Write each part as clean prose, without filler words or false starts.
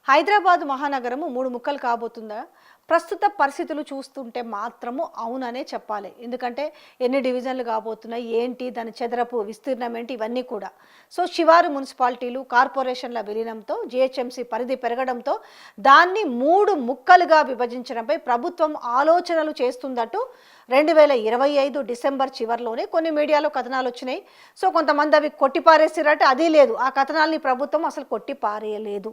హైదరాబాద్ మహానగరము 3 ముక్కలు కాబోతుందా? ప్రస్తుత పరిస్థితులు చూస్తుంటే మాత్రము అవుననే చెప్పాలి. ఎందుకంటే ఎన్ని డివిజన్లు కాబోతున్నాయి, ఏంటి దాని చదరపు విస్తీర్ణం ఏంటి, ఇవన్నీ కూడా. సో శివారు మున్సిపాలిటీలు, కార్పొరేషన్ల విలీనంతో జీహెచ్ఎంసీ పరిధి పెరగడంతో దాన్ని 3 ముక్కలుగా విభజించడంపై ప్రభుత్వం ఆలోచనలు చేస్తుందట. 2025 డిసెంబర్ చివరిలోనే కొన్ని మీడియాలో కథనాలు వచ్చినాయి. సో కొంతమంది అవి కొట్టిపారేసిరట. అది లేదు, ఆ కథనాల్ని ప్రభుత్వం అసలు కొట్టిపారేయలేదు.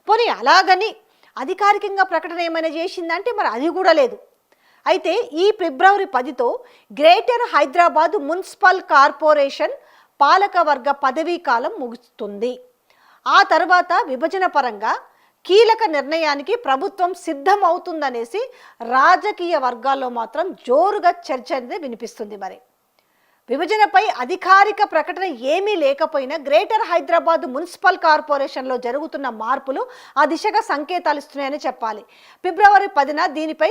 పోనీ అలాగని అధికారికంగా ప్రకటన ఏమైనా చేసిందంటే మరి అది కూడా లేదు. అయితే ఈ ఫిబ్రవరి 10తో గ్రేటర్ హైదరాబాద్ మున్సిపల్ కార్పొరేషన్ పాలకవర్గ పదవీ కాలం ముగుస్తుంది. ఆ తర్వాత విభజన పరంగా కీలక నిర్ణయానికి ప్రభుత్వం సిద్ధమవుతుందనేసి రాజకీయ వర్గాల్లో మాత్రం జోరుగా చర్చ అనేది వినిపిస్తుంది. మరి విభజనపై అధికారిక ప్రకటన ఏమీ లేకపోయినా గ్రేటర్ హైదరాబాద్ మున్సిపల్ కార్పొరేషన్లో జరుగుతున్న మార్పులు ఆ దిశగా సంకేతాలు ఇస్తున్నాయని చెప్పాలి. ఫిబ్రవరి 10న దీనిపై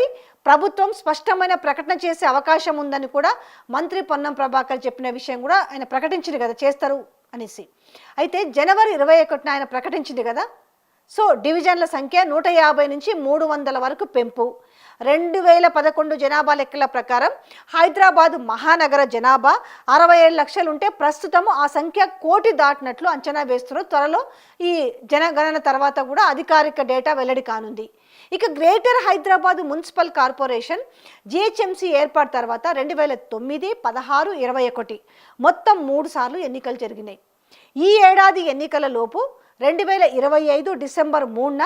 ప్రభుత్వం స్పష్టమైన ప్రకటన చేసే అవకాశం ఉందని కూడా మంత్రి పొన్నం ప్రభాకర్ చెప్పిన విషయం కూడా ఆయన ప్రకటించింది కదా, చేస్తారు అనేసి. అయితే జనవరి 21న ఆయన ప్రకటించింది కదా. సో డివిజన్ల సంఖ్య 150 నుంచి 300 వరకు పెంపు. 2011 జనాభా లెక్కల ప్రకారం హైదరాబాద్ మహానగర జనాభా 67 లక్షలు ఉంటే ప్రస్తుతము ఆ సంఖ్య 1 కోటి దాటినట్లు అంచనా వేస్తున్నారు. త్వరలో ఈ జనగణన తర్వాత కూడా అధికారిక డేటా వెల్లడి కానుంది. ఇక greater Hyderabad municipal corporation GHMC ఏర్పాటు తర్వాత 2009, 16, 21 మొత్తం 3 సార్లు ఎన్నికలు జరిగినాయి. ఈ ఏడాది ఎన్నికల లోపు 2025 డిసెంబర్ 3న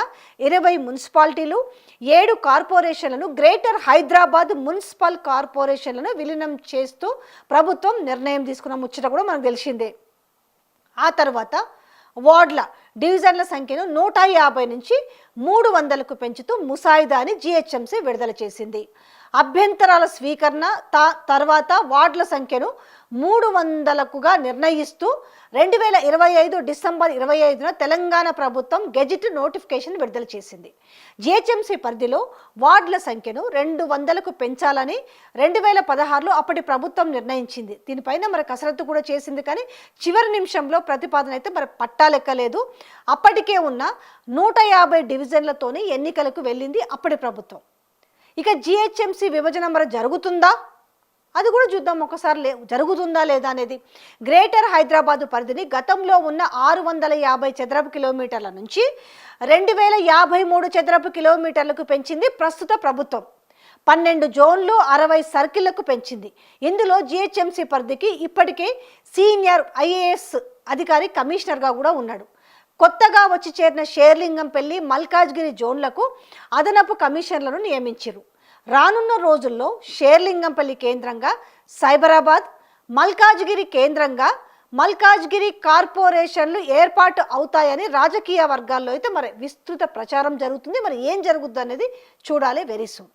20 మున్సిపాలిటీలు, 7 కార్పొరేషన్లను గ్రేటర్ హైదరాబాద్ మున్సిపల్ కార్పొరేషన్లను విలీనం చేస్తూ ప్రభుత్వం నిర్ణయం తీసుకున్న ముచ్చట కూడా మనకు తెలిసిందే. ఆ తర్వాత వార్డుల డివిజన్ల సంఖ్యను 150 నుంచి 300కు పెంచుతూ ముసాయిదాని జీహెచ్ఎంసీ విడుదల చేసింది. అభ్యంతరాల స్వీకరణ తర్వాత వార్డుల సంఖ్యను 300కుగా నిర్ణయిస్తూ 2025 డిసెంబర్ 25న తెలంగాణ ప్రభుత్వం గెజిట్ నోటిఫికేషన్ విడుదల చేసింది. జీహెచ్ఎంసీ పరిధిలో వార్డుల సంఖ్యను 200కు పెంచాలని 2016లో అప్పటి ప్రభుత్వం నిర్ణయించింది. దీనిపైన మరి కసరత్తు కూడా చేసింది, కానీ చివరి నిమిషంలో ప్రతిపాదన అయితే మరి పట్టాలెక్కలేదు. అప్పటికే ఉన్న 150 డివిజన్లతోనే ఎన్నికలకు వెళ్ళింది అప్పటి ప్రభుత్వం. ఇక జీహెచ్ఎంసీ విభజన మరి జరుగుతుందా, అది కూడా చూద్దాం ఒకసారి. జరుగుతుందా లేదా అనేది. గ్రేటర్ హైదరాబాదు పరిధిని గతంలో ఉన్న 650 చదరపు కిలోమీటర్ల నుంచి 2053 చదరపు కిలోమీటర్లకు పెంచింది ప్రస్తుత ప్రభుత్వం. 12 జోన్లు 60 సర్కిళ్లకు పెంచింది. ఇందులో జీహెచ్ఎంసీ పరిధికి ఇప్పటికే సీనియర్ ఐఏఎస్ అధికారి కమిషనర్గా కూడా ఉన్నాడు. కొత్తగా వచ్చి చేరిన షేర్లింగంపల్లి, మల్కాజ్గిరి జోన్లకు అదనపు కమిషనర్లను నియమించారు. రానున్న రోజుల్లో షేర్లింగంపల్లి కేంద్రంగా సైబరాబాద్, మల్కాజ్గిరి కేంద్రంగా మల్కాజ్గిరి కార్పొరేషన్లు ఏర్పాటు అవుతాయని రాజకీయ వర్గాల్లో అయితే మరి విస్తృత ప్రచారం జరుగుతుంది. మరి ఏం జరుగుద్ది అనేది చూడాలి వెరీ సూన్.